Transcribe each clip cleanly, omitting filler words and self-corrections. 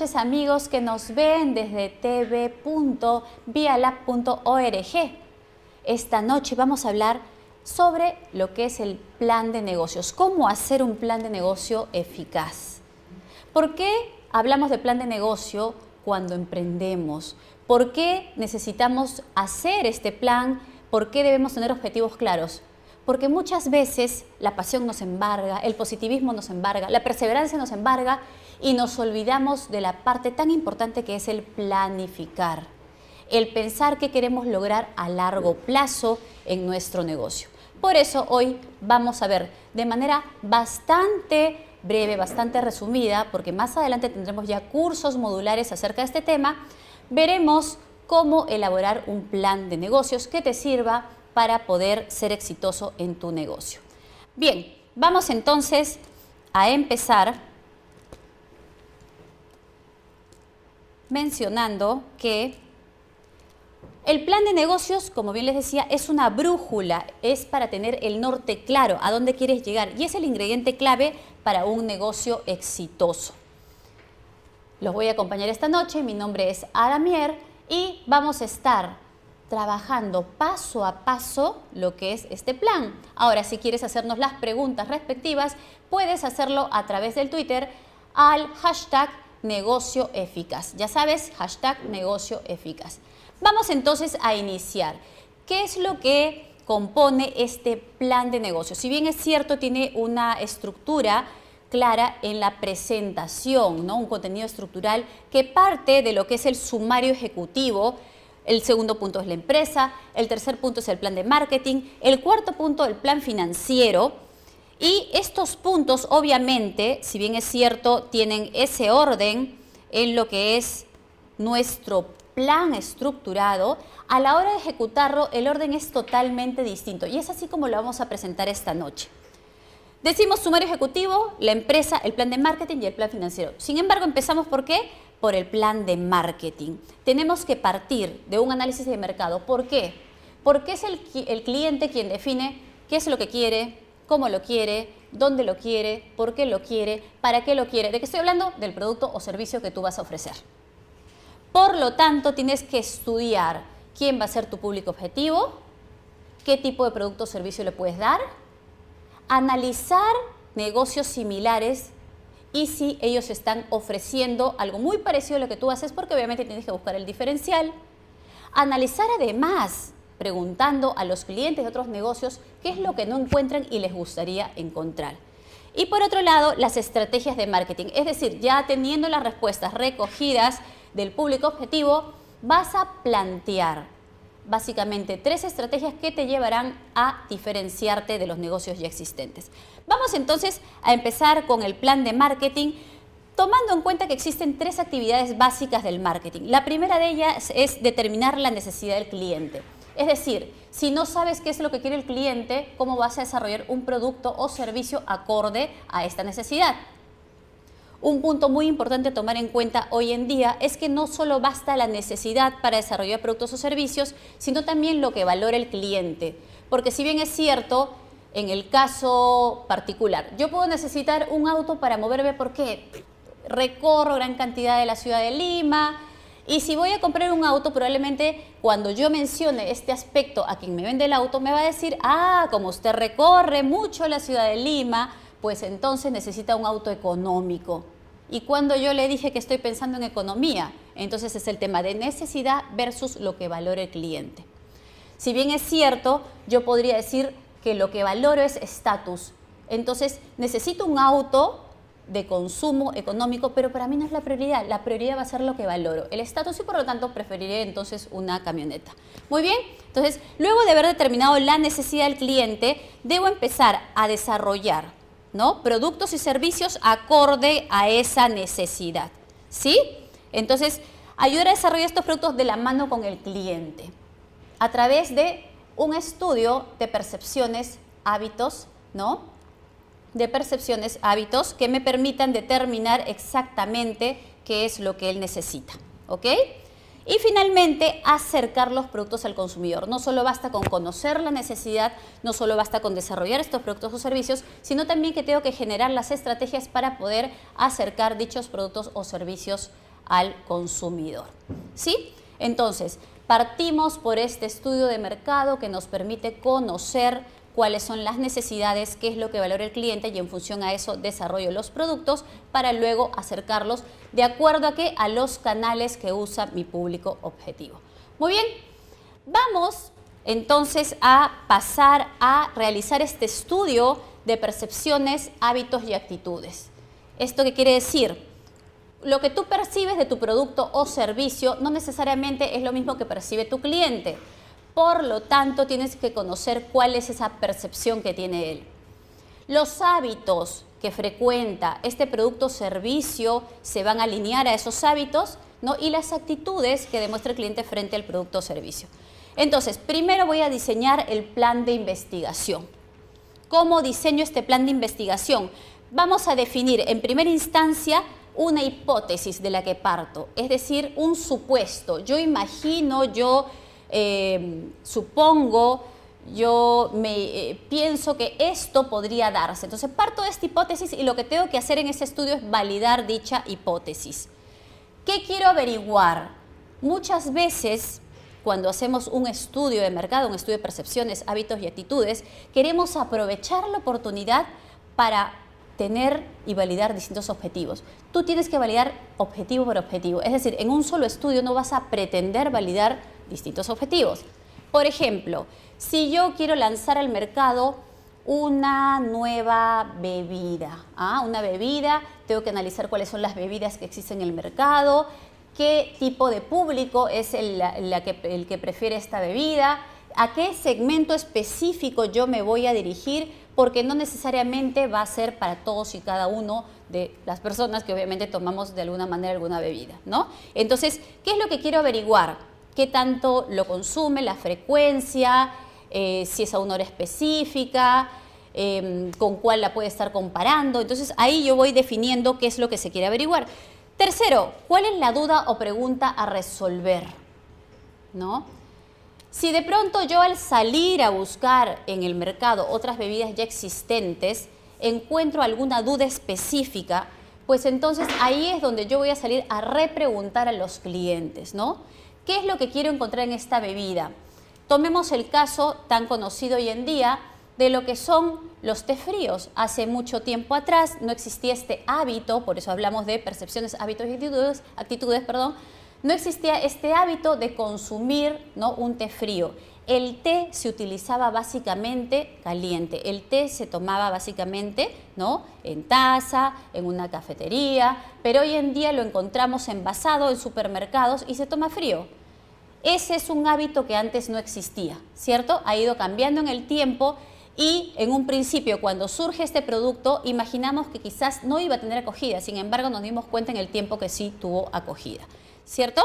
Noches, amigos que nos ven desde tv.vialab.org. Esta noche vamos a hablar sobre lo que es el plan de negocios, cómo hacer un plan de negocio eficaz. ¿Por qué hablamos de plan de negocio cuando emprendemos? ¿Por qué necesitamos hacer este plan? ¿Por qué debemos tener objetivos claros? Porque muchas veces la pasión nos embarga, el positivismo nos embarga, la perseverancia nos embarga y nos olvidamos de la parte tan importante que es el planificar, el pensar qué queremos lograr a largo plazo en nuestro negocio. Por eso hoy vamos a ver de manera bastante breve, bastante resumida, porque más adelante tendremos ya cursos modulares acerca de este tema, veremos cómo elaborar un plan de negocios que te sirva para poder ser exitoso en tu negocio. Bien, vamos entonces a empezar mencionando que el plan de negocios, como bien les decía, es una brújula, es para tener el norte claro, a dónde quieres llegar, y es el ingrediente clave para un negocio exitoso. Los voy a acompañar esta noche, mi nombre es Adamier y vamos a estar trabajando paso a paso lo que es este plan. Ahora, si quieres hacernos las preguntas respectivas, puedes hacerlo a través del Twitter al hashtag negocio eficaz. Ya sabes, hashtag negocio eficaz. Vamos entonces a iniciar. ¿Qué es lo que compone este plan de negocio? Si bien es cierto, tiene una estructura clara en la presentación, ¿no? Un contenido estructural que parte de lo que es el sumario ejecutivo. El segundo punto es la empresa, el tercer punto es el plan de marketing, el cuarto punto el plan financiero. Y estos puntos, obviamente, si bien es cierto, tienen ese orden en lo que es nuestro plan estructurado. A la hora de ejecutarlo, el orden es totalmente distinto y es así como lo vamos a presentar esta noche. Decimos sumario ejecutivo, la empresa, el plan de marketing y el plan financiero. Sin embargo, empezamos ¿por qué? Por el plan de marketing. Tenemos que partir de un análisis de mercado. ¿Por qué? Porque es el cliente quien define qué es lo que quiere, cómo lo quiere, dónde lo quiere, por qué lo quiere, para qué lo quiere. ¿De qué estoy hablando? Del producto o servicio que tú vas a ofrecer. Por lo tanto, tienes que estudiar quién va a ser tu público objetivo, qué tipo de producto o servicio le puedes dar, analizar negocios similares y si ellos están ofreciendo algo muy parecido a lo que tú haces, porque obviamente tienes que buscar el diferencial. Analizar además, preguntando a los clientes de otros negocios qué es lo que no encuentran y les gustaría encontrar. Y por otro lado, las estrategias de marketing, es decir, ya teniendo las respuestas recogidas del público objetivo, vas a plantear básicamente 3 estrategias que te llevarán a diferenciarte de los negocios ya existentes. Vamos entonces a empezar con el plan de marketing, tomando en cuenta que existen 3 actividades básicas del marketing. La primera de ellas es determinar la necesidad del cliente. Es decir, si no sabes qué es lo que quiere el cliente, ¿cómo vas a desarrollar un producto o servicio acorde a esta necesidad? Un punto muy importante a tomar en cuenta hoy en día es que no solo basta la necesidad para desarrollar productos o servicios, sino también lo que valora el cliente. Porque si bien es cierto, en el caso particular, yo puedo necesitar un auto para moverme porque recorro gran cantidad de la ciudad de Lima y si voy a comprar un auto, probablemente cuando yo mencione este aspecto a quien me vende el auto, me va a decir, ah, como usted recorre mucho la ciudad de Lima, pues entonces necesita un auto económico. Y cuando yo le dije que estoy pensando en economía, entonces es el tema de necesidad versus lo que valora el cliente. Si bien es cierto, yo podría decir que lo que valoro es estatus. Entonces necesito un auto de consumo económico, pero para mí no es la prioridad va a ser lo que valoro, el estatus, y por lo tanto preferiré entonces una camioneta. Muy bien, entonces luego de haber determinado la necesidad del cliente, debo empezar a desarrollar, ¿no?, productos y servicios acorde a esa necesidad, ¿sí? Entonces, ayudar a desarrollar estos productos de la mano con el cliente a través de un estudio de percepciones, hábitos, ¿no?, de percepciones, hábitos que me permitan determinar exactamente qué es lo que él necesita, ¿ok? Y finalmente, acercar los productos al consumidor. No solo basta con conocer la necesidad, no solo basta con desarrollar estos productos o servicios, sino también que tengo que generar las estrategias para poder acercar dichos productos o servicios al consumidor. ¿Sí? Entonces, partimos por este estudio de mercado que nos permite conocer cuáles son las necesidades, qué es lo que valora el cliente y en función a eso desarrollo los productos para luego acercarlos de acuerdo a qué, a los canales que usa mi público objetivo. Muy bien, vamos entonces a pasar a realizar este estudio de percepciones, hábitos y actitudes. ¿Esto qué quiere decir? Lo que tú percibes de tu producto o servicio no necesariamente es lo mismo que percibe tu cliente. Por lo tanto, tienes que conocer cuál es esa percepción que tiene él. Los hábitos que frecuenta este producto o servicio se van a alinear a esos hábitos, ¿no? Y las actitudes que demuestra el cliente frente al producto o servicio. Entonces, primero voy a diseñar el plan de investigación. ¿Cómo diseño este plan de investigación? Vamos a definir en primera instancia una hipótesis de la que parto, es decir, un supuesto. Yo imagino, yo supongo, yo pienso que esto podría darse. Entonces parto de esta hipótesis y lo que tengo que hacer en ese estudio es validar dicha hipótesis. ¿Qué quiero averiguar? Muchas veces cuando hacemos un estudio de mercado, un estudio de percepciones, hábitos y actitudes, queremos aprovechar la oportunidad para tener y validar distintos objetivos. Tú tienes que validar objetivo por objetivo, es decir, en un solo estudio no vas a pretender validar distintos objetivos. Por ejemplo, si yo quiero lanzar al mercado una nueva bebida, una bebida, tengo que analizar cuáles son las bebidas que existen en el mercado, qué tipo de público es el que prefiere esta bebida, a qué segmento específico yo me voy a dirigir, porque no necesariamente va a ser para todos y cada uno de las personas que obviamente tomamos de alguna manera alguna bebida, ¿no? Entonces, ¿qué es lo que quiero averiguar? ¿Qué tanto lo consume, la frecuencia, si es a una hora específica, con cuál la puede estar comparando? Entonces, ahí yo voy definiendo qué es lo que se quiere averiguar. Tercero, ¿cuál es la duda o pregunta a resolver? ¿No? Si de pronto yo al salir a buscar en el mercado otras bebidas ya existentes, encuentro alguna duda específica, pues entonces ahí es donde yo voy a salir a repreguntar a los clientes, ¿no? ¿Qué es lo que quiero encontrar en esta bebida? Tomemos el caso tan conocido hoy en día de lo que son los té fríos. Hace mucho tiempo atrás no existía este hábito, por eso hablamos de percepciones, hábitos y actitudes, no existía este hábito de consumir, ¿no?, un té frío. El té se utilizaba básicamente caliente, el té se tomaba básicamente, ¿no?, en taza, en una cafetería, pero hoy en día lo encontramos envasado en supermercados y se toma frío. Ese es un hábito que antes no existía, ¿cierto? Ha ido cambiando en el tiempo y en un principio cuando surge este producto imaginamos que quizás no iba a tener acogida, sin embargo nos dimos cuenta en el tiempo que sí tuvo acogida, ¿cierto?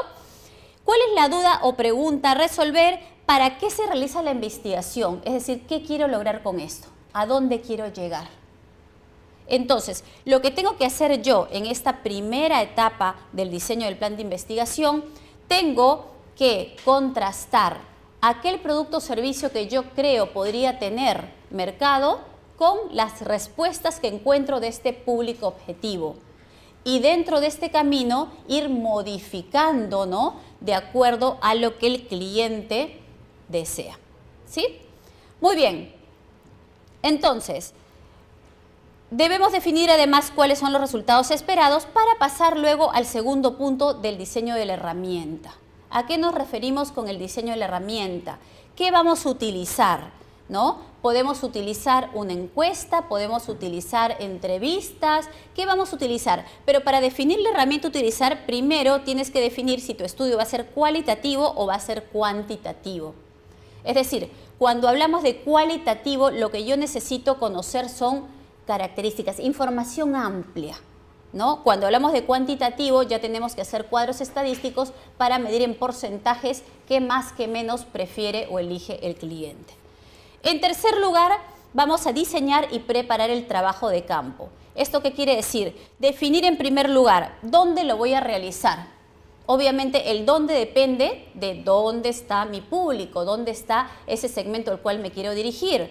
¿Cuál es la duda o pregunta a resolver? ¿Para qué se realiza la investigación? Es decir, ¿qué quiero lograr con esto? ¿A dónde quiero llegar? Entonces, lo que tengo que hacer yo en esta primera etapa del diseño del plan de investigación, tengo que contrastar aquel producto o servicio que yo creo podría tener mercado con las respuestas que encuentro de este público objetivo. Y dentro de este camino ir modificando, ¿no?, de acuerdo a lo que el cliente desea. ¿Sí? Muy bien. Entonces, debemos definir además cuáles son los resultados esperados para pasar luego al segundo punto del diseño de la herramienta. ¿A qué nos referimos con el diseño de la herramienta? ¿Qué vamos a utilizar? ¿No? Podemos utilizar una encuesta, podemos utilizar entrevistas, ¿qué vamos a utilizar? Pero para definir la herramienta a utilizar, primero tienes que definir si tu estudio va a ser cualitativo o va a ser cuantitativo. Es decir, cuando hablamos de cualitativo, lo que yo necesito conocer son características, información amplia, ¿no? Cuando hablamos de cuantitativo, ya tenemos que hacer cuadros estadísticos para medir en porcentajes qué más, qué menos prefiere o elige el cliente. En tercer lugar, vamos a diseñar y preparar el trabajo de campo. ¿Esto qué quiere decir? Definir en primer lugar dónde lo voy a realizar. Obviamente el dónde depende de dónde está mi público, dónde está ese segmento al cual me quiero dirigir.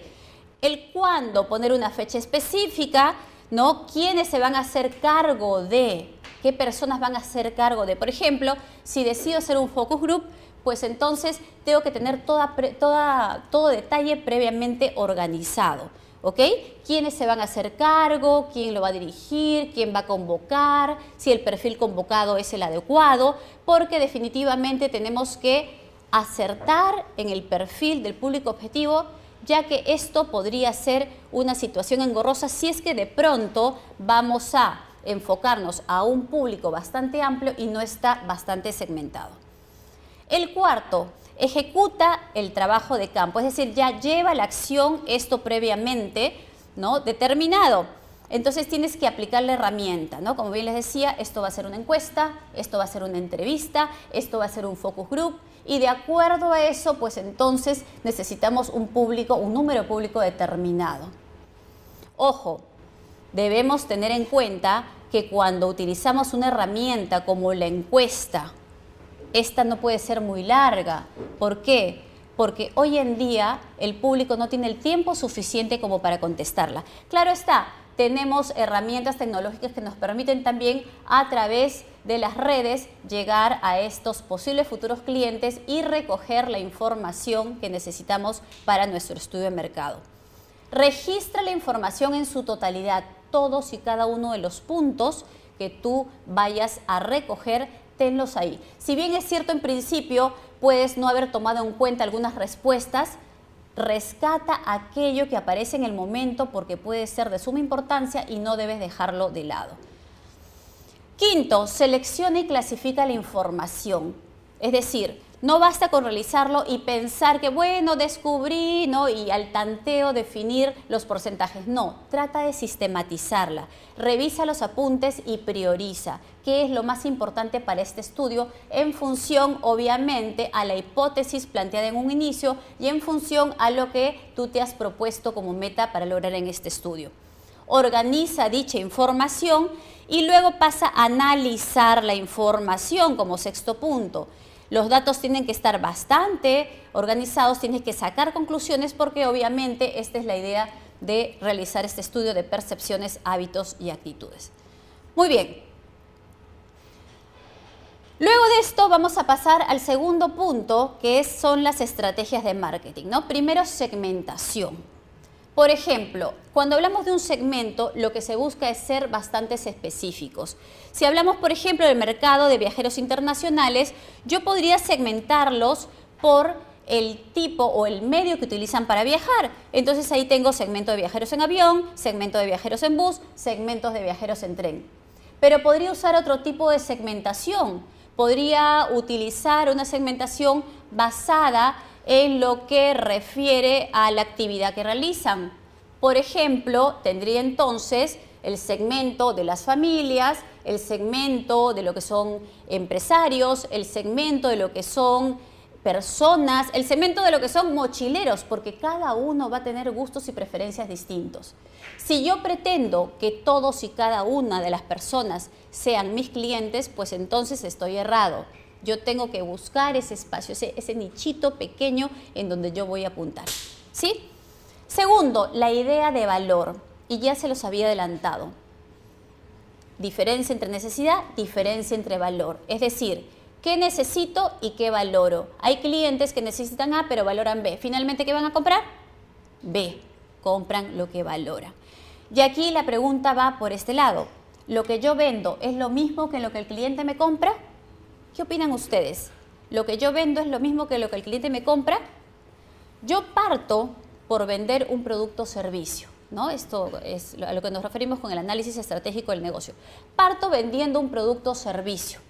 El cuándo, poner una fecha específica, ¿no? ¿Quiénes se van a hacer cargo de? qué personas van a hacer cargo de. Por ejemplo, si decido hacer un focus group, pues entonces tengo que tener todo detalle previamente organizado. ¿Ok? ¿Quiénes se van a hacer cargo? ¿Quién lo va a dirigir? ¿Quién va a convocar? Si el perfil convocado es el adecuado, porque definitivamente tenemos que acertar en el perfil del público objetivo, ya que esto podría ser una situación engorrosa si es que de pronto vamos a enfocarnos a un público bastante amplio y no está bastante segmentado. El cuarto, ejecuta el trabajo de campo, es decir, ya lleva la acción esto previamente, ¿no?, determinado. Entonces tienes que aplicar la herramienta, ¿no? Como bien les decía, esto va a ser una encuesta, esto va a ser una entrevista, esto va a ser un focus group, y de acuerdo a eso, pues entonces necesitamos un número público determinado. Ojo, debemos tener en cuenta que cuando utilizamos una herramienta como la encuesta, esta no puede ser muy larga. ¿Por qué? Porque hoy en día el público no tiene el tiempo suficiente como para contestarla. Claro está, tenemos herramientas tecnológicas que nos permiten también a través de las redes llegar a estos posibles futuros clientes y recoger la información que necesitamos para nuestro estudio de mercado. Registra la información en su totalidad, todos y cada uno de los puntos que tú vayas a recoger, tenlos ahí. Si bien es cierto en principio puedes no haber tomado en cuenta algunas respuestas, rescata aquello que aparece en el momento porque puede ser de suma importancia y no debes dejarlo de lado. Quinto, selecciona y clasifica la información. Es decir, no basta con realizarlo y pensar que, bueno, descubrí, ¿no?, y al tanteo definir los porcentajes. No, trata de sistematizarla. Revisa los apuntes y prioriza qué es lo más importante para este estudio en función, obviamente, a la hipótesis planteada en un inicio y en función a lo que tú te has propuesto como meta para lograr en este estudio. Organiza dicha información y luego pasa a analizar la información como sexto punto. Los datos tienen que estar bastante organizados, tienes que sacar conclusiones porque obviamente esta es la idea de realizar este estudio de percepciones, hábitos y actitudes. Muy bien. Luego de esto vamos a pasar al segundo punto, que son las estrategias de marketing, ¿no? Primero, segmentación. Por ejemplo, cuando hablamos de un segmento, lo que se busca es ser bastante específicos. Si hablamos, por ejemplo, del mercado de viajeros internacionales, yo podría segmentarlos por el tipo o el medio que utilizan para viajar. Entonces ahí tengo segmento de viajeros en avión, segmento de viajeros en bus, segmentos de viajeros en tren. Pero podría usar otro tipo de segmentación. Podría utilizar una segmentación basada en lo que refiere a la actividad que realizan. Por ejemplo, tendría entonces el segmento de las familias, el segmento de lo que son empresarios, el segmento de lo que son personas, el segmento de lo que son mochileros, porque cada uno va a tener gustos y preferencias distintos. Si yo pretendo que todos y cada una de las personas sean mis clientes, pues entonces estoy errado. Yo tengo que buscar ese espacio, ese nichito pequeño en donde yo voy a apuntar, ¿sí? Segundo, la idea de valor, y ya se los había adelantado. Diferencia entre necesidad, diferencia entre valor. Es decir, ¿qué necesito y qué valoro? Hay clientes que necesitan A pero valoran B. Finalmente, ¿qué van a comprar? B. Compran lo que valoran. Y aquí la pregunta va por este lado. ¿Lo que yo vendo es lo mismo que lo que el cliente me compra? ¿Qué opinan ustedes? ¿Lo que yo vendo es lo mismo que lo que el cliente me compra? Yo parto por vender un producto o servicio, ¿no? Esto es a lo que nos referimos con el análisis estratégico del negocio. Parto vendiendo un producto o servicio.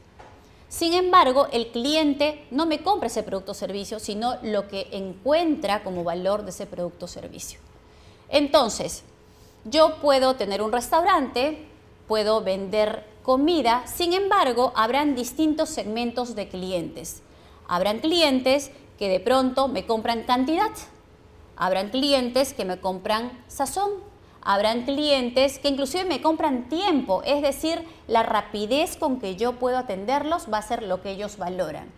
Sin embargo, el cliente no me compra ese producto o servicio, sino lo que encuentra como valor de ese producto o servicio. Entonces, yo puedo tener un restaurante, puedo vender comida, sin embargo, habrán distintos segmentos de clientes. Habrán clientes que de pronto me compran cantidad, habrán clientes que me compran sazón, habrán clientes que inclusive me compran tiempo, es decir, la rapidez con que yo puedo atenderlos va a ser lo que ellos valoran.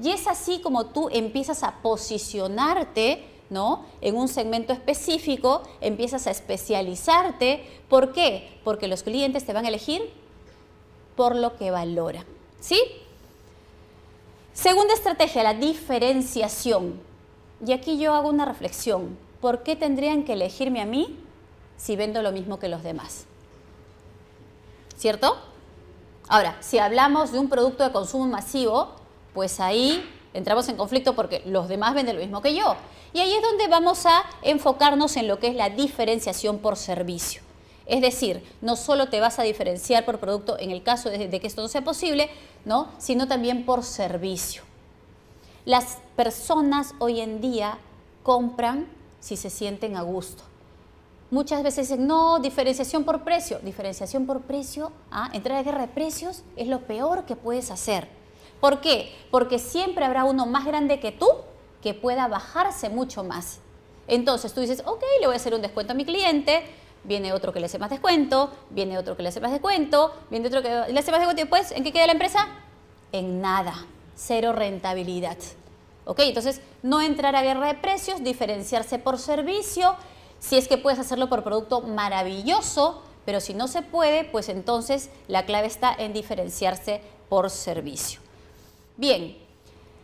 Y es así como tú empiezas a posicionarte, ¿no?, en un segmento específico, empiezas a especializarte. ¿Por qué? Porque los clientes te van a elegir por lo que valora. ¿Sí? Segunda estrategia, la diferenciación. Y aquí yo hago una reflexión. ¿Por qué tendrían que elegirme a mí si vendo lo mismo que los demás? ¿Cierto? Ahora, si hablamos de un producto de consumo masivo, pues ahí entramos en conflicto porque los demás venden lo mismo que yo. Y ahí es donde vamos a enfocarnos en lo que es la diferenciación por servicio. Es decir, no solo te vas a diferenciar por producto en el caso de que esto no sea posible, ¿no?, sino también por servicio. Las personas hoy en día compran si se sienten a gusto. Muchas veces dicen, no, diferenciación por precio. Diferenciación por precio, entrar a guerra de precios es lo peor que puedes hacer. ¿Por qué? Porque siempre habrá uno más grande que tú que pueda bajarse mucho más. Entonces tú dices, ok, le voy a hacer un descuento a mi cliente, viene otro que le hace más descuento, viene otro que le hace más descuento, viene otro que le hace más descuento y después, ¿en qué queda la empresa? En nada, cero rentabilidad. ¿Ok? Entonces, no entrar a guerra de precios, diferenciarse por servicio. Si es que puedes hacerlo por producto, maravilloso, pero si no se puede, pues entonces la clave está en diferenciarse por servicio. Bien,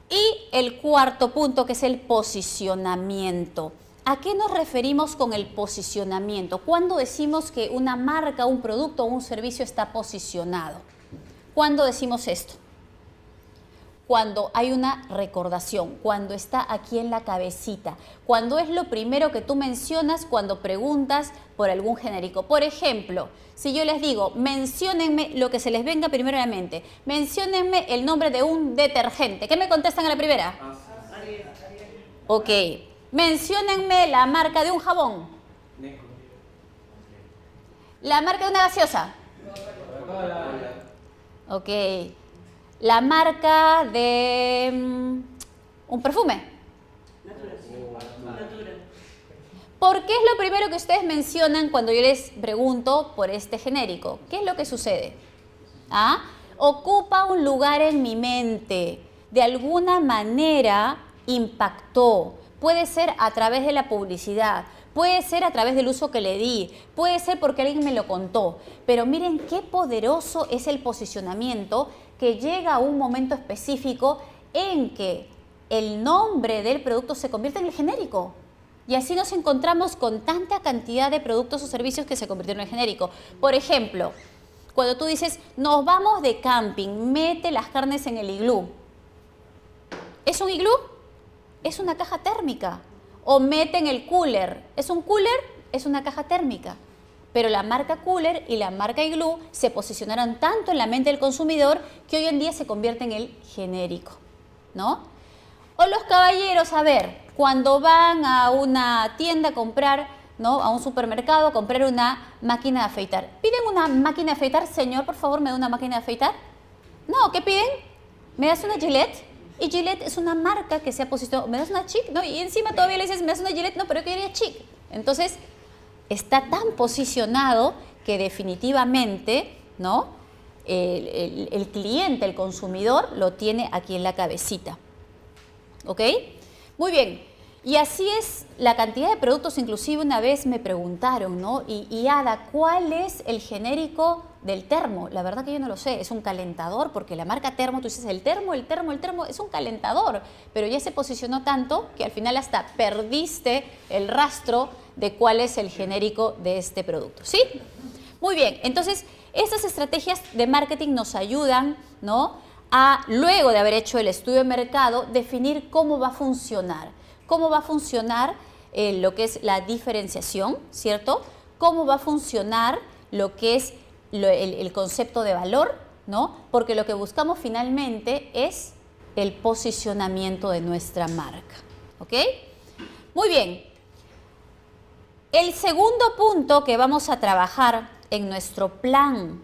y el cuarto punto, que es el posicionamiento. ¿A qué nos referimos con el posicionamiento? ¿Cuándo decimos que una marca, un producto o un servicio está posicionado? ¿Cuándo decimos esto? Cuando hay una recordación, cuando está aquí en la cabecita, cuando es lo primero que tú mencionas cuando preguntas por algún genérico. Por ejemplo, si yo les digo, menciónenme lo que se les venga primero a la mente, menciónenme el nombre de un detergente. ¿Qué me contestan a la primera? Ok. Menciónenme la marca de un jabón. La marca de una gaseosa. Ok. La marca de un perfume. ¿Por qué es lo primero que ustedes mencionan cuando yo les pregunto por este genérico? ¿Qué es lo que sucede? Ocupa un lugar en mi mente. De alguna manera impactó. Puede ser a través de la publicidad, puede ser a través del uso que le di, puede ser porque alguien me lo contó. Pero miren qué poderoso es el posicionamiento, que llega a un momento específico en que el nombre del producto se convierte en el genérico. Y así nos encontramos con tanta cantidad de productos o servicios que se convirtieron en genérico. Por ejemplo, cuando tú dices, nos vamos de camping, mete las carnes en el iglú. ¿Es un iglú? Es una caja térmica. O mete en el cooler. ¿Es un cooler? Es una caja térmica. Pero la marca cooler y la marca iglú se posicionaron tanto en la mente del consumidor que hoy en día se convierte en el genérico, ¿no? O los caballeros, a ver, cuando van a una tienda a comprar, ¿no?, a un supermercado a comprar una máquina de afeitar. ¿Piden una máquina de afeitar? Señor, por favor, ¿me da una máquina de afeitar? No, ¿qué piden? ¿Me das una Gillette? Y Gillette es una marca que se ha posicionado. ¿Me das una Chic? ¿No? Y encima todavía le dices, ¿me das una Gillette? No, pero yo quería Chic. Entonces, está tan posicionado que definitivamente, ¿no?, el cliente, el consumidor, lo tiene aquí en la cabecita. ¿Ok? Muy bien. Y así es la cantidad de productos. Inclusive una vez me preguntaron, ¿no? Y Ada, ¿cuál es el genérico del termo? La verdad que yo no lo sé. Es un calentador, porque la marca termo, tú dices el termo, es un calentador. Pero ya se posicionó tanto que al final hasta perdiste el rastro de cuál es el genérico de este producto. ¿Sí? Muy bien. Entonces, estas estrategias de marketing nos ayudan, ¿no?, a, luego de haber hecho el estudio de mercado, definir cómo va a funcionar. Cómo va a funcionar lo que es la diferenciación, ¿cierto? Cómo va a funcionar lo que es el concepto de valor, ¿no? Porque lo que buscamos finalmente es el posicionamiento de nuestra marca, ¿ok? Muy bien. El segundo punto que vamos a trabajar en nuestro plan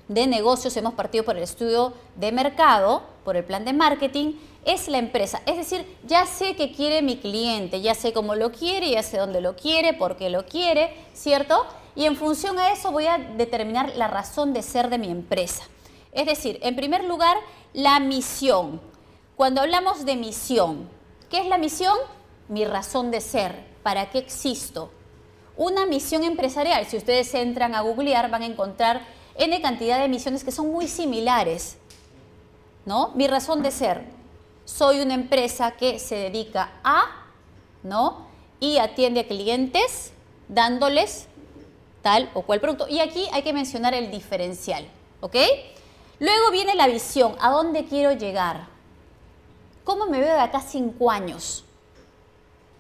de negocios, hemos partido por el estudio de mercado, por el plan de marketing, es la empresa. Es decir, ya sé qué quiere mi cliente, ya sé cómo lo quiere, ya sé dónde lo quiere, por qué lo quiere, ¿cierto? Y en función a eso voy a determinar la razón de ser de mi empresa. Es decir, en primer lugar, la misión. Cuando hablamos de misión, ¿qué es la misión? Mi razón de ser, ¿para qué existo? Una misión empresarial, si ustedes entran a googlear, van a encontrar N cantidad de misiones que son muy similares, ¿no? Mi razón de ser, soy una empresa que se dedica a, ¿no? Y atiende a clientes dándoles tal o cual producto. Y aquí hay que mencionar el diferencial, ¿ok? Luego viene la visión, ¿a dónde quiero llegar? ¿Cómo me veo de acá 5 años?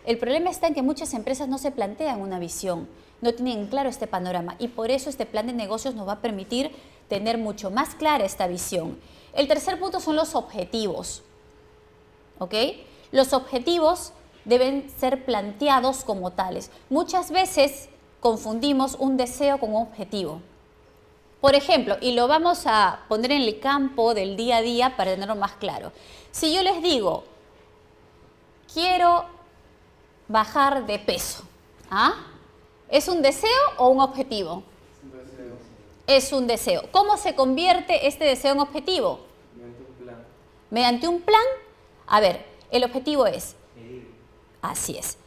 El problema está en que muchas empresas no se plantean una visión, no tienen claro este panorama y por eso este plan de negocios nos va a permitir tener mucho más clara esta visión. El tercer punto son los objetivos, ¿ok? Los objetivos deben ser planteados como tales. Muchas veces confundimos un deseo con un objetivo. Por ejemplo, y lo vamos a poner en el campo del día a día para tenerlo más claro. Si yo les digo, quiero bajar de peso, ¿ah? ¿Es un deseo o un objetivo? Es un deseo. Es un deseo. ¿Cómo se convierte este deseo en objetivo? Mediante un plan. Mediante un plan. A ver, el objetivo es, Medir. así es,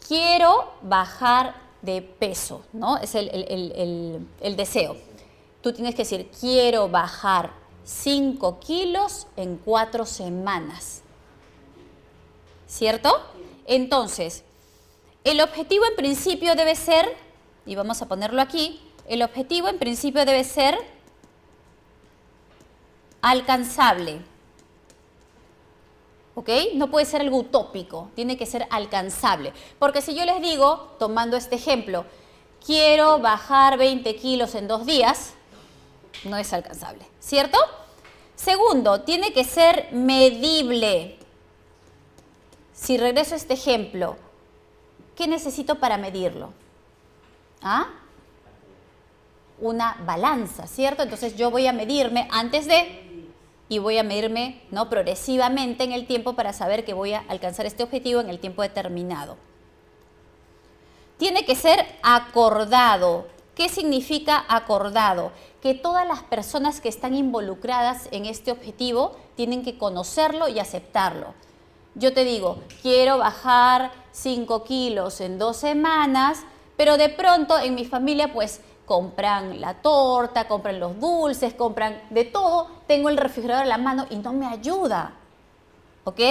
quiero bajar de peso, ¿no? Es el deseo. Tú tienes que decir, quiero bajar 5 kilos en 4 semanas. ¿Cierto? Entonces, el objetivo en principio debe ser, y vamos a ponerlo aquí, el objetivo en principio debe ser alcanzable. ¿Ok? No puede ser algo utópico, tiene que ser alcanzable. Porque si yo les digo, tomando este ejemplo, quiero bajar 20 kilos en 2 días, no es alcanzable, ¿cierto? Segundo, tiene que ser medible. Si regreso a este ejemplo, ¿qué necesito para medirlo? ¿Ah? Una balanza, ¿cierto? Entonces yo voy a medirme antes de y voy a medirme, ¿no?, progresivamente en el tiempo para saber que voy a alcanzar este objetivo en el tiempo determinado. Tiene que ser acordado. ¿Qué significa acordado? Que todas las personas que están involucradas en este objetivo tienen que conocerlo y aceptarlo. Yo te digo, quiero bajar 5 kilos en 2 semanas, pero de pronto en mi familia pues compran la torta, compran los dulces, compran de todo. Tengo el refrigerador a la mano y no me ayuda. ¿Ok?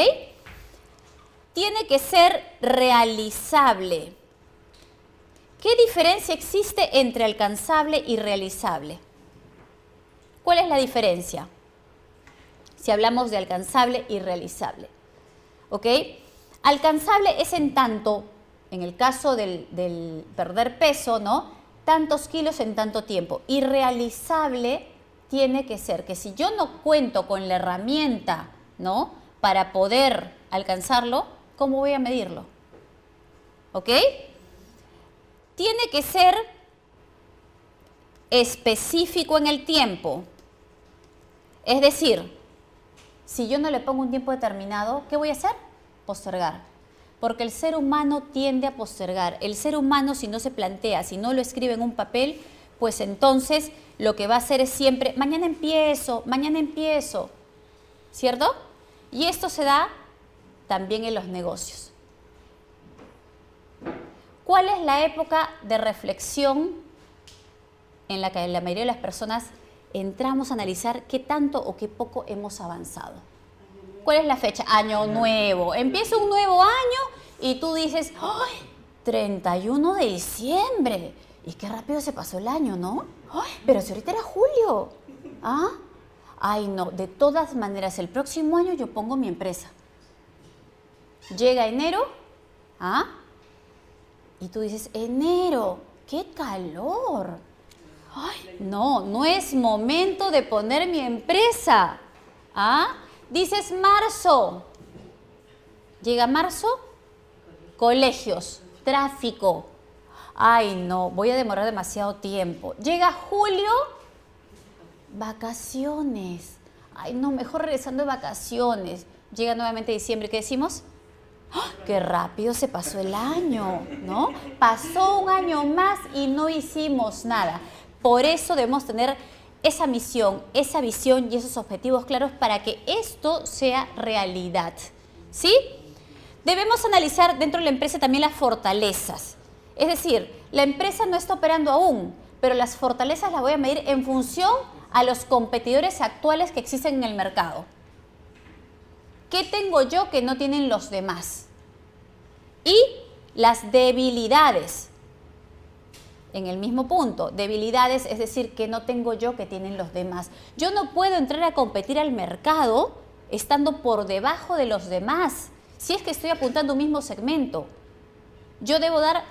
Tiene que ser realizable. ¿Qué diferencia existe entre alcanzable y realizable? ¿Cuál es la diferencia? Si hablamos de alcanzable y realizable. ¿Ok? Alcanzable es en tanto, en el caso del perder peso, ¿no?, tantos kilos en tanto tiempo. Y realizable tiene que ser que si yo no cuento con la herramienta, ¿no?, para poder alcanzarlo, ¿cómo voy a medirlo? ¿Ok? Tiene que ser específico en el tiempo. Es decir, si yo no le pongo un tiempo determinado, ¿qué voy a hacer? Postergar. Porque el ser humano tiende a postergar. El ser humano, si no se plantea, si no lo escribe en un papel, pues entonces lo que va a hacer es siempre, mañana empiezo, ¿cierto? Y esto se da también en los negocios. ¿Cuál es la época de reflexión en la que la mayoría de las personas entramos a analizar qué tanto o qué poco hemos avanzado? ¿Cuál es la fecha? Año nuevo. Empieza un nuevo año y tú dices, ¡ay! 31 de diciembre. Y qué rápido se pasó el año, ¿no? ¡Ay! Pero si ahorita era julio. ¿Ah? Ay, no. De todas maneras, el próximo año yo pongo mi empresa. Llega enero. ¿Ah? Y tú dices, enero, ¡qué calor! ¡Ay! No, no es momento de poner mi empresa. ¿Ah? Dices marzo. Llega marzo, colegios, tráfico. Ay, no, voy a demorar demasiado tiempo. Llega julio, vacaciones. Ay, no, mejor regresando de vacaciones. Llega nuevamente diciembre, ¿qué decimos? ¡Ah! ¡Qué rápido se pasó el año! ¿No? Pasó un año más y no hicimos nada. Por eso debemos tener esa misión, esa visión y esos objetivos claros para que esto sea realidad. ¿Sí? Debemos analizar dentro de la empresa también las fortalezas. Es decir, la empresa no está operando aún, pero las fortalezas las voy a medir en función a los competidores actuales que existen en el mercado. ¿Qué tengo yo que no tienen los demás? Y las debilidades. En el mismo punto, debilidades, es decir, que no tengo yo que tienen los demás. Yo no puedo entrar a competir al mercado estando por debajo de los demás, si es que estoy apuntando un mismo segmento. Yo debo dar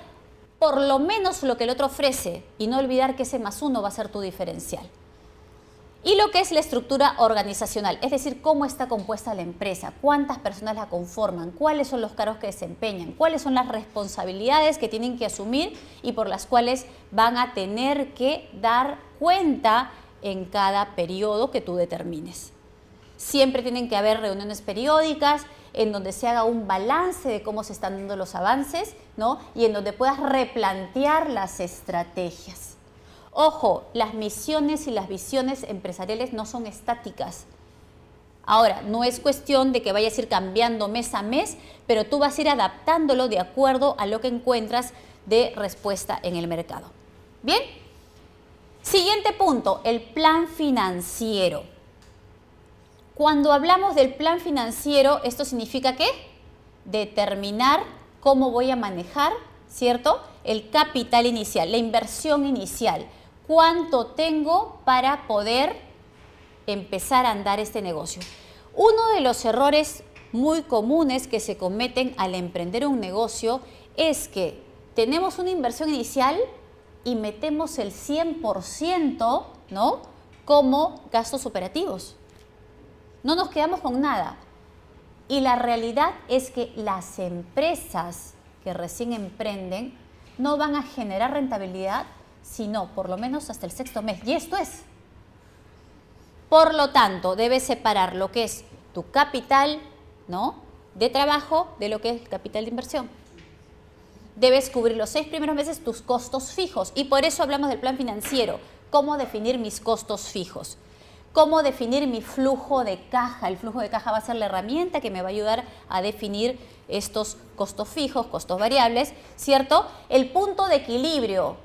por lo menos lo que el otro ofrece y no olvidar que ese +1 va a ser tu diferencial. Y lo que es la estructura organizacional, es decir, cómo está compuesta la empresa, cuántas personas la conforman, cuáles son los cargos que desempeñan, cuáles son las responsabilidades que tienen que asumir y por las cuales van a tener que dar cuenta en cada periodo que tú determines. Siempre tienen que haber reuniones periódicas en donde se haga un balance de cómo se están dando los avances, ¿no? Y en donde puedas replantear las estrategias. Ojo, las misiones y las visiones empresariales no son estáticas. Ahora, no es cuestión de que vayas a ir cambiando mes a mes, pero tú vas a ir adaptándolo de acuerdo a lo que encuentras de respuesta en el mercado. ¿Bien? Siguiente punto, el plan financiero. Cuando hablamos del plan financiero, esto significa ¿qué? Determinar cómo voy a manejar, ¿cierto? El capital inicial, la inversión inicial. ¿Cuánto tengo para poder empezar a andar este negocio? Uno de los errores muy comunes que se cometen al emprender un negocio es que tenemos una inversión inicial y metemos el 100%, ¿no? Como gastos operativos. No nos quedamos con nada. Y la realidad es que las empresas que recién emprenden no van a generar rentabilidad sino por lo menos hasta el 6º mes. Y esto es. Por lo tanto, debes separar lo que es tu capital, ¿no?, de trabajo de lo que es el capital de inversión. Debes cubrir los 6 primeros meses tus costos fijos. Y por eso hablamos del plan financiero. ¿Cómo definir mis costos fijos? ¿Cómo definir mi flujo de caja? El flujo de caja va a ser la herramienta que me va a ayudar a definir estos costos fijos, costos variables, ¿cierto? El punto de equilibrio.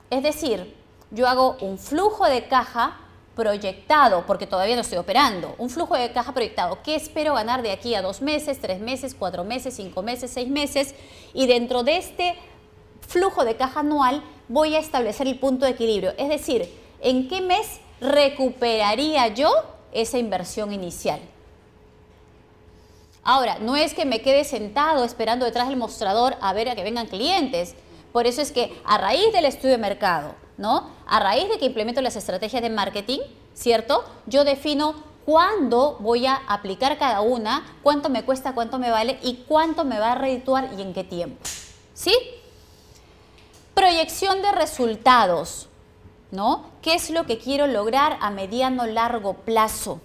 Es decir, yo hago un flujo de caja proyectado, porque todavía no estoy operando, un flujo de caja proyectado. ¿Qué espero ganar de aquí a 2 meses, 3 meses, 4 meses, 5 meses, 6 meses? Y dentro de este flujo de caja anual voy a establecer el punto de equilibrio. Es decir, ¿en qué mes recuperaría yo esa inversión inicial? Ahora, no es que me quede sentado esperando detrás del mostrador a ver a que vengan clientes. Por eso es que a raíz del estudio de mercado, ¿no?, a raíz de que implemento las estrategias de marketing, ¿cierto?, yo defino cuándo voy a aplicar cada una, cuánto me cuesta, cuánto me vale y cuánto me va a redituar y en qué tiempo. ¿Sí? Proyección de resultados, ¿no? ¿Qué es lo que quiero lograr a mediano largo plazo?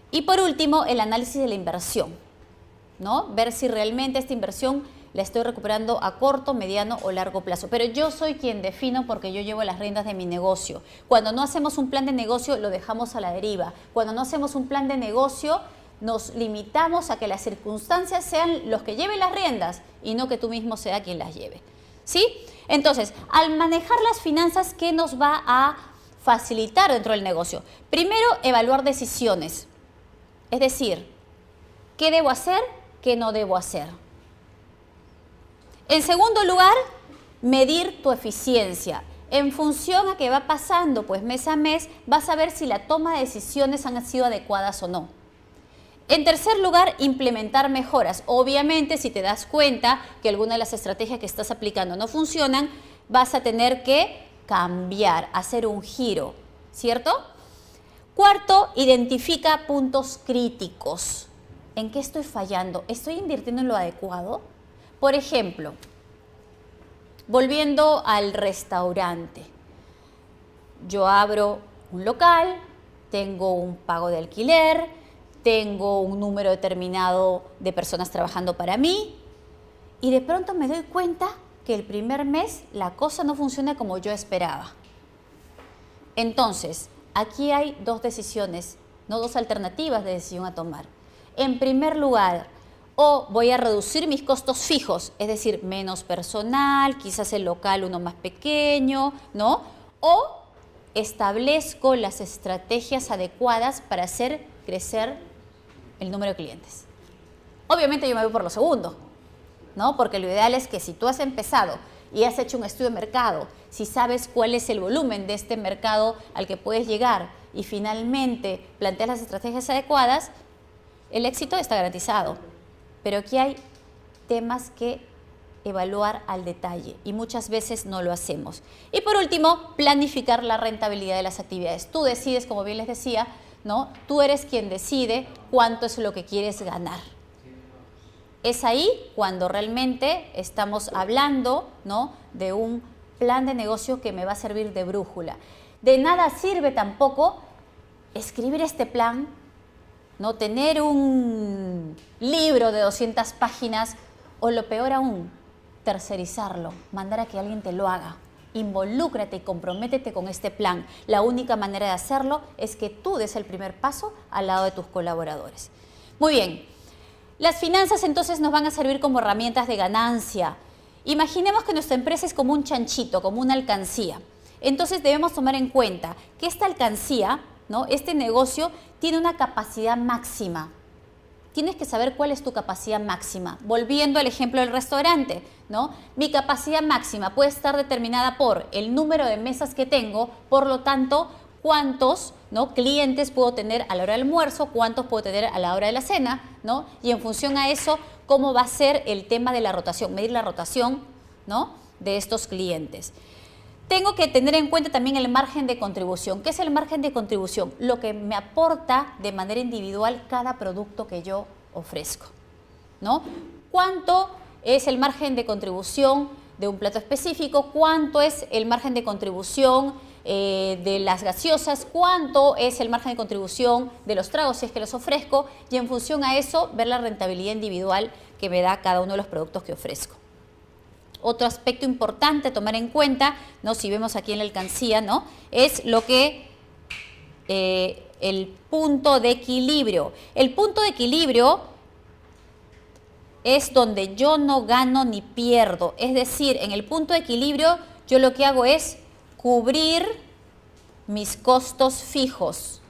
Y por último, el análisis de la inversión, ¿no? Ver si realmente esta inversión la estoy recuperando a corto, mediano o largo plazo. Pero yo soy quien defino porque yo llevo las riendas de mi negocio. Cuando no hacemos un plan de negocio, lo dejamos a la deriva. Cuando no hacemos un plan de negocio, nos limitamos a que las circunstancias sean los que lleven las riendas y no que tú mismo sea quien las lleve. ¿Sí? Entonces, al manejar las finanzas, ¿qué nos va a facilitar dentro del negocio? Primero, evaluar decisiones. Es decir, ¿qué debo hacer? ¿Qué no debo hacer? En segundo lugar, medir tu eficiencia. En función a qué va pasando, pues mes a mes, vas a ver si la toma de decisiones han sido adecuadas o no. En tercer lugar, implementar mejoras. Obviamente, si te das cuenta que alguna de las estrategias que estás aplicando no funcionan, vas a tener que cambiar, hacer un giro, ¿cierto? Cuarto, identifica puntos críticos. ¿En qué estoy fallando? ¿Estoy invirtiendo en lo adecuado? Por ejemplo, volviendo al restaurante, yo abro un local, tengo un pago de alquiler, tengo un número determinado de personas trabajando para mí y de pronto me doy cuenta que el primer mes la cosa no funciona como yo esperaba. Entonces, aquí hay 2 decisiones, no 2 alternativas de decisión a tomar. En primer lugar, O voy a reducir mis costos fijos, es decir, menos personal, quizás el local uno más pequeño, ¿no? O establezco las estrategias adecuadas para hacer crecer el número de clientes. Obviamente yo me voy por lo segundo, ¿no? Porque lo ideal es que si tú has empezado y has hecho un estudio de mercado, si sabes cuál es el volumen de este mercado al que puedes llegar y finalmente planteas las estrategias adecuadas, el éxito está garantizado. Pero aquí hay temas que evaluar al detalle y muchas veces no lo hacemos. Y por último, planificar la rentabilidad de las actividades. Tú decides, como bien les decía, ¿no? Tú eres quien decide cuánto es lo que quieres ganar. Es ahí cuando realmente estamos hablando, ¿no?, de un plan de negocio que me va a servir de brújula. De nada sirve tampoco escribir este plan, ¿no?, tener un libro de 200 páginas o lo peor aún, tercerizarlo, mandar a que alguien te lo haga. Involúcrate y comprométete con este plan. La única manera de hacerlo es que tú des el primer paso al lado de tus colaboradores. Muy bien, las finanzas entonces nos van a servir como herramientas de ganancia. Imaginemos que nuestra empresa es como un chanchito, como una alcancía. Entonces debemos tomar en cuenta que esta alcancía, ¿no?, este negocio tiene una capacidad máxima. Tienes que saber cuál es tu capacidad máxima. Volviendo al ejemplo del restaurante, ¿no? Mi capacidad máxima puede estar determinada por el número de mesas que tengo, por lo tanto, cuántos, ¿no?, clientes puedo tener a la hora del almuerzo, cuántos puedo tener a la hora de la cena, ¿no? Y en función a eso, cómo va a ser el tema de la rotación, medir la rotación, ¿no?, de estos clientes. Tengo que tener en cuenta también el margen de contribución. ¿Qué es el margen de contribución? Lo que me aporta de manera individual cada producto que yo ofrezco, ¿no? ¿Cuánto es el margen de contribución de un plato específico? ¿Cuánto es el margen de contribución de las gaseosas? ¿Cuánto es el margen de contribución de los tragos si es que los ofrezco? Y en función a eso, ver la rentabilidad individual que me da cada uno de los productos que ofrezco. Otro aspecto importante a tomar en cuenta, ¿no?, si vemos aquí en la alcancía, ¿no?, es lo que el punto de equilibrio. El punto de equilibrio es donde yo no gano ni pierdo. Es decir, en el punto de equilibrio yo lo que hago es cubrir mis costos fijos.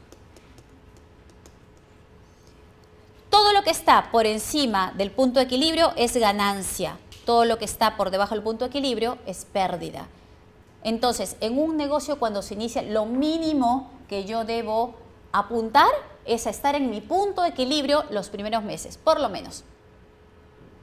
Todo lo que está por encima del punto de equilibrio es ganancia. Todo lo que está por debajo del punto de equilibrio es pérdida. Entonces, en un negocio cuando se inicia, lo mínimo que yo debo apuntar es a estar en mi punto de equilibrio los primeros meses, por lo menos,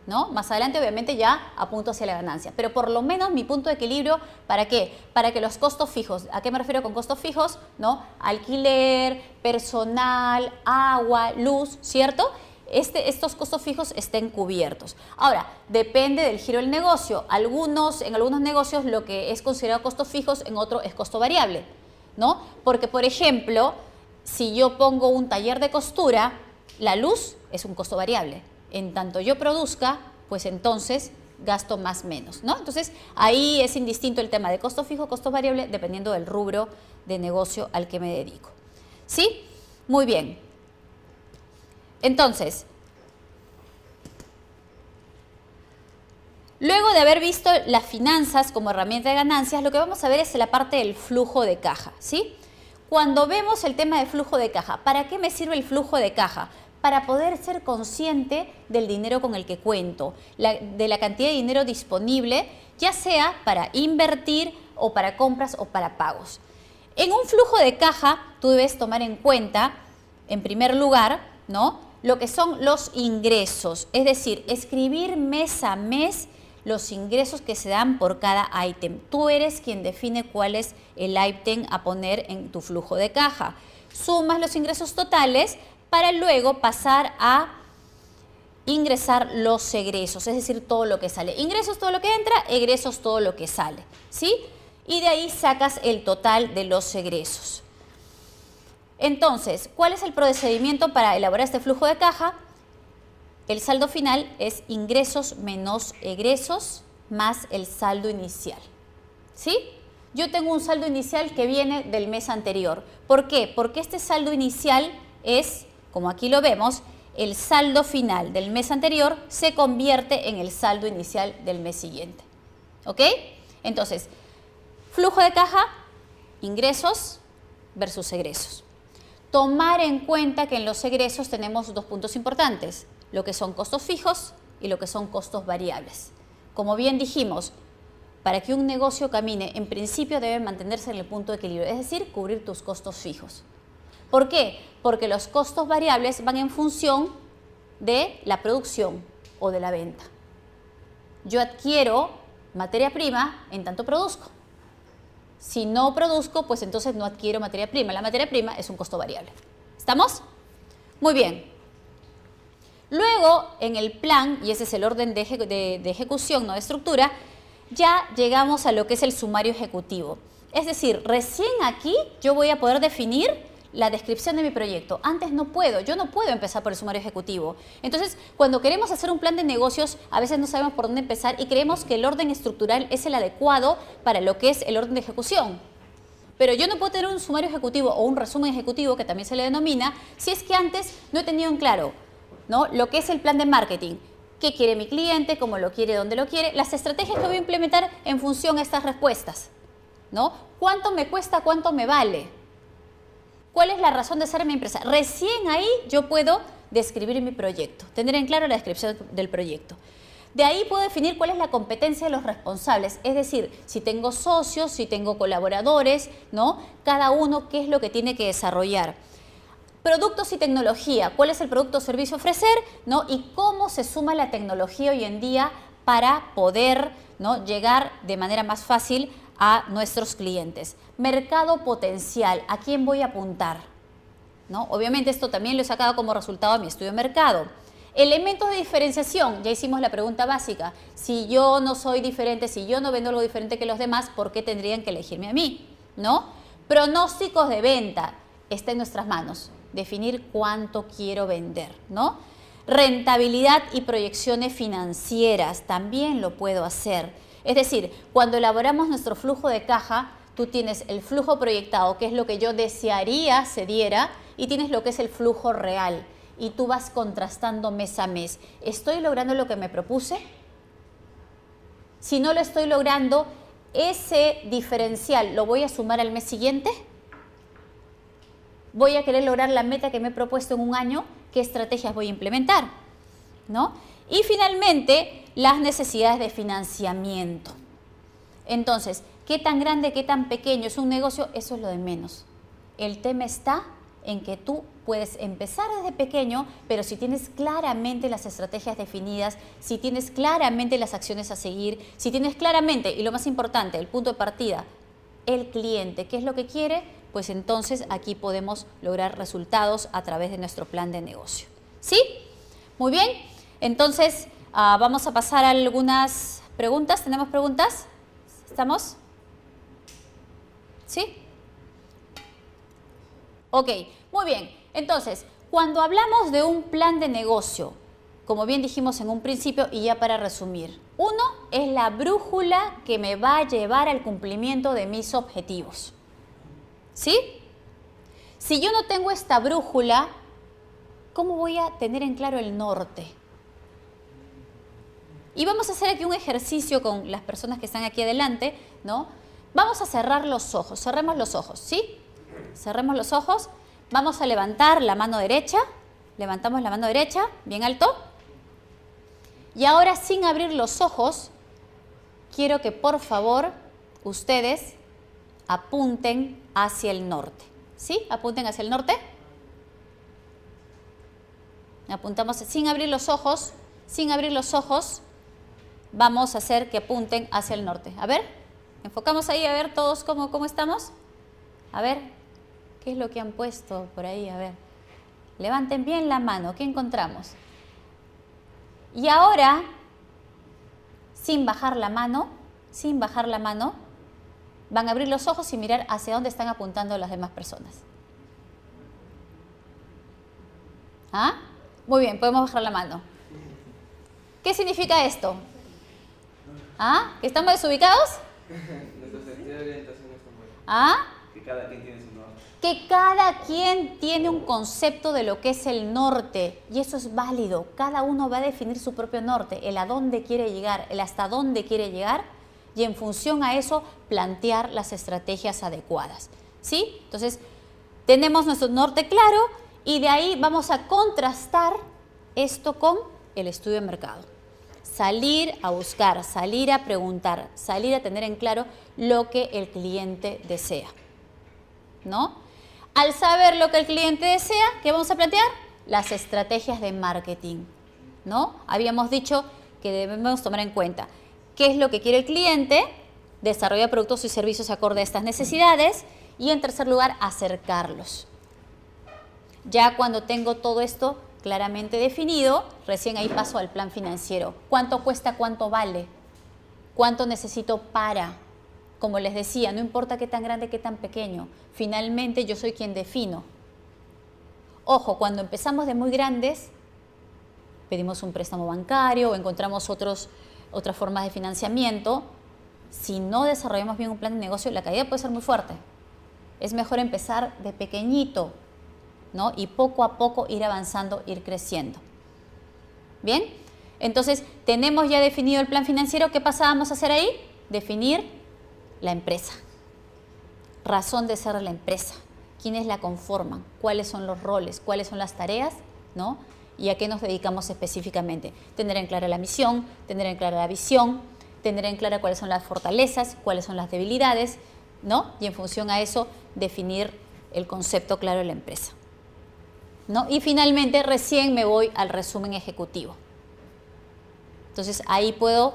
¿no? Más adelante, obviamente, ya apunto hacia la ganancia. Pero por lo menos mi punto de equilibrio, ¿para qué? Para que los costos fijos, ¿a qué me refiero con costos fijos? ¿No? Alquiler, personal, agua, luz, ¿cierto? Estos costos fijos estén cubiertos. Ahora, depende del giro del negocio. En algunos negocios lo que es considerado costos fijos, en otro es costo variable, ¿no? Porque, por ejemplo, si yo pongo un taller de costura, la luz es un costo variable. En tanto yo produzca, pues entonces gasto más menos, ¿no? Entonces, ahí es indistinto el tema de costo fijo, costo variable, dependiendo del rubro de negocio al que me dedico. ¿Sí? Muy bien. Entonces, luego de haber visto las finanzas como herramienta de ganancias, lo que vamos a ver es la parte del flujo de caja, ¿sí? Cuando vemos el tema de flujo de caja, ¿para qué me sirve el flujo de caja? Para poder ser consciente del dinero con el que cuento, de la cantidad de dinero disponible, ya sea para invertir o para compras o para pagos. En un flujo de caja, tú debes tomar en cuenta, en primer lugar, ¿no?, lo que son los ingresos, es decir, escribir mes a mes los ingresos que se dan por cada ítem. Tú eres quien define cuál es el ítem a poner en tu flujo de caja. Sumas los ingresos totales para luego pasar a ingresar los egresos, es decir, todo lo que sale. Ingresos, todo lo que entra, egresos, todo lo que sale, ¿sí? Y de ahí sacas el total de los egresos. Entonces, ¿cuál es el procedimiento para elaborar este flujo de caja? El saldo final es ingresos menos egresos más el saldo inicial, ¿sí? Yo tengo un saldo inicial que viene del mes anterior. ¿Por qué? Porque este saldo inicial es, como aquí lo vemos, el saldo final del mes anterior se convierte en el saldo inicial del mes siguiente. ¿Ok? Entonces, flujo de caja, ingresos versus egresos. Tomar en cuenta que en los egresos tenemos dos puntos importantes, lo que son costos fijos y lo que son costos variables. Como bien dijimos, para que un negocio camine, en principio debe mantenerse en el punto de equilibrio, es decir, cubrir tus costos fijos. ¿Por qué? Porque los costos variables van en función de la producción o de la venta. Yo adquiero materia prima en tanto produzco. Si no produzco, pues entonces no adquiero materia prima. La materia prima es un costo variable. ¿Estamos? Muy bien. Luego, en el plan, y ese es el orden de ejecución, no de estructura, ya llegamos a lo que es el sumario ejecutivo. Es decir, recién aquí yo voy a poder definir la descripción de mi proyecto. Antes no puedo, yo no puedo empezar por el sumario ejecutivo. Entonces, cuando queremos hacer un plan de negocios, a veces no sabemos por dónde empezar y creemos que el orden estructural es el adecuado para lo que es el orden de ejecución. Pero yo no puedo tener un sumario ejecutivo o un resumen ejecutivo, que también se le denomina, si es que antes no he tenido en claro, ¿no?, lo que es el plan de marketing. ¿Qué quiere mi cliente? ¿Cómo lo quiere? ¿Dónde lo quiere? Las estrategias que voy a implementar en función a estas respuestas, ¿no? ¿Cuánto me cuesta? ¿Cuánto me vale? ¿Cuál es la razón de ser mi empresa? Recién ahí yo puedo describir mi proyecto, tener en claro la descripción del proyecto. De ahí puedo definir cuál es la competencia de los responsables, es decir, si tengo socios, si tengo colaboradores, ¿no? Cada uno qué es lo que tiene que desarrollar. Productos y tecnología, ¿cuál es el producto o servicio a ofrecer? ¿No? Y cómo se suma la tecnología hoy en día para poder, ¿no?, llegar de manera más fácil a nuestros clientes. Mercado potencial, ¿a quién voy a apuntar? ¿No? Obviamente esto también lo he sacado como resultado de mi estudio de mercado. Elementos de diferenciación, ya hicimos la pregunta básica. Si yo no soy diferente, si yo no vendo algo diferente que los demás, ¿por qué tendrían que elegirme a mí? ¿No? Pronósticos de venta, está en nuestras manos. Definir cuánto quiero vender, ¿no? Rentabilidad y proyecciones financieras, también lo puedo hacer. Es decir, cuando elaboramos nuestro flujo de caja, tú tienes el flujo proyectado, que es lo que yo desearía se diera, y tienes lo que es el flujo real. Y tú vas contrastando mes a mes. ¿Estoy logrando lo que me propuse? Si no lo estoy logrando, ¿ese diferencial lo voy a sumar al mes siguiente? ¿Voy a querer lograr la meta que me he propuesto en un año? ¿Qué estrategias voy a implementar? ¿No? Y finalmente, las necesidades de financiamiento. Entonces, ¿qué tan grande, qué tan pequeño es un negocio? Eso es lo de menos. El tema está en que tú puedes empezar desde pequeño, pero si tienes claramente las estrategias definidas, si tienes claramente las acciones a seguir, si tienes claramente, y lo más importante, el punto de partida, el cliente, ¿qué es lo que quiere? Pues entonces aquí podemos lograr resultados a través de nuestro plan de negocio. ¿Sí? Muy bien. Entonces, vamos a pasar a algunas preguntas. ¿Tenemos preguntas? ¿Estamos? ¿Sí? Ok, muy bien. Entonces, cuando hablamos de un plan de negocio, como bien dijimos en un principio y ya para resumir, uno es la brújula que me va a llevar al cumplimiento de mis objetivos. ¿Sí? Si yo no tengo esta brújula, ¿cómo voy a tener en claro el norte? Y vamos a hacer aquí un ejercicio con las personas que están aquí adelante, ¿no? Vamos a cerrar los ojos, cerremos los ojos, ¿sí? Cerremos los ojos, vamos a levantar la mano derecha, levantamos la mano derecha, bien alto. Y ahora, sin abrir los ojos, quiero que por favor ustedes apunten hacia el norte. ¿Sí? Apunten hacia el norte. Apuntamos sin abrir los ojos, sin abrir los ojos. Vamos a hacer que apunten hacia el norte. A ver, enfocamos ahí, a ver todos cómo estamos. A ver, ¿qué es lo que han puesto por ahí? A ver, levanten bien la mano, ¿qué encontramos? Y ahora, sin bajar la mano, van a abrir los ojos y mirar hacia dónde están apuntando las demás personas. ¿Ah? Muy bien, podemos bajar la mano. ¿Qué significa esto? ¿Ah? ¿Que estamos desubicados? Nuestro sentido de orientación está bueno. ¿Ah? Que cada quien tiene su norte. que cada quien tiene un concepto de lo que es el norte y eso es válido. Cada uno va a definir su propio norte, el a dónde quiere llegar, el hasta dónde quiere llegar y en función a eso plantear las estrategias adecuadas, ¿sí? Entonces, tenemos nuestro norte claro y de ahí vamos a contrastar esto con el estudio de mercado. Salir a buscar, salir a preguntar, salir a tener en claro lo que el cliente desea, ¿no? Al saber lo que el cliente desea, ¿qué vamos a plantear? Las estrategias de marketing, ¿no? Habíamos dicho que debemos tomar en cuenta qué es lo que quiere el cliente, desarrollar productos y servicios acorde a estas necesidades y en tercer lugar, acercarlos. Ya cuando tengo todo esto claramente definido, recién ahí paso al plan financiero. ¿Cuánto cuesta? ¿Cuánto vale? ¿Cuánto necesito para? Como les decía, no importa qué tan grande, qué tan pequeño. Finalmente yo soy quien defino. Ojo, cuando empezamos de muy grandes, pedimos un préstamo bancario o encontramos otras formas de financiamiento. Si no desarrollamos bien un plan de negocio, la caída puede ser muy fuerte. Es mejor empezar de pequeñito, ¿no? Y poco a poco ir avanzando, ir creciendo. ¿Bien? Entonces, tenemos ya definido el plan financiero. ¿Qué pasábamos a hacer ahí? Definir la empresa. Razón de ser de la empresa. ¿Quiénes la conforman? ¿Cuáles son los roles? ¿Cuáles son las tareas? ¿No? ¿Y a qué nos dedicamos específicamente? Tener en clara la misión, tener en clara la visión, tener en clara cuáles son las fortalezas, cuáles son las debilidades, ¿no? Y en función a eso, definir el concepto claro de la empresa, ¿no? Y finalmente, recién me voy al resumen ejecutivo. Entonces, ahí puedo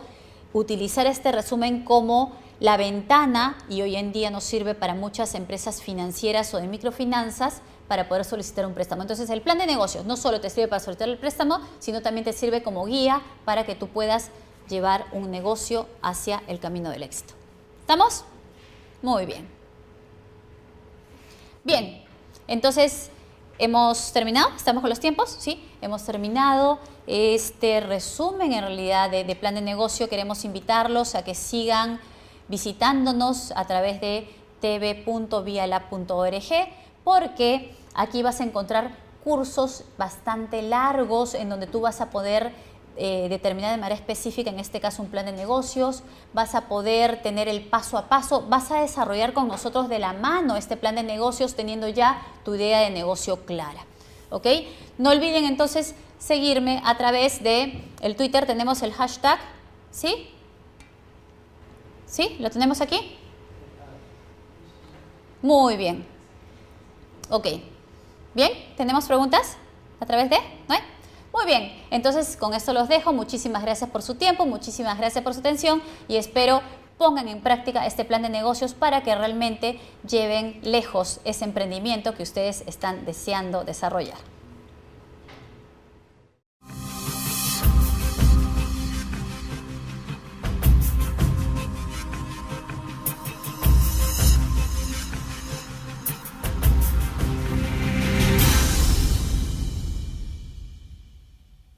utilizar este resumen como la ventana, y hoy en día nos sirve para muchas empresas financieras o de microfinanzas para poder solicitar un préstamo. Entonces, el plan de negocios no solo te sirve para solicitar el préstamo, sino también te sirve como guía para que tú puedas llevar un negocio hacia el camino del éxito. ¿Estamos? Muy bien. Bien, entonces hemos terminado, estamos con los tiempos, ¿sí? Hemos terminado este resumen en realidad de plan de negocio. Queremos invitarlos a que sigan visitándonos a través de tv.vialab.org porque aquí vas a encontrar cursos bastante largos en donde tú vas a poder determinar de manera específica, en este caso un plan de negocios, vas a poder tener el paso a paso, vas a desarrollar con nosotros de la mano este plan de negocios teniendo ya tu idea de negocio clara, ¿ok? No olviden entonces seguirme a través de el Twitter, tenemos el hashtag, ¿sí? ¿Sí? ¿Lo tenemos aquí? Muy bien. Ok. Bien, ¿tenemos preguntas a través de? ¿No hay? Muy bien, entonces con esto los dejo. Muchísimas gracias por su tiempo, muchísimas gracias por su atención y espero pongan en práctica este plan de negocios para que realmente lleven lejos ese emprendimiento que ustedes están deseando desarrollar.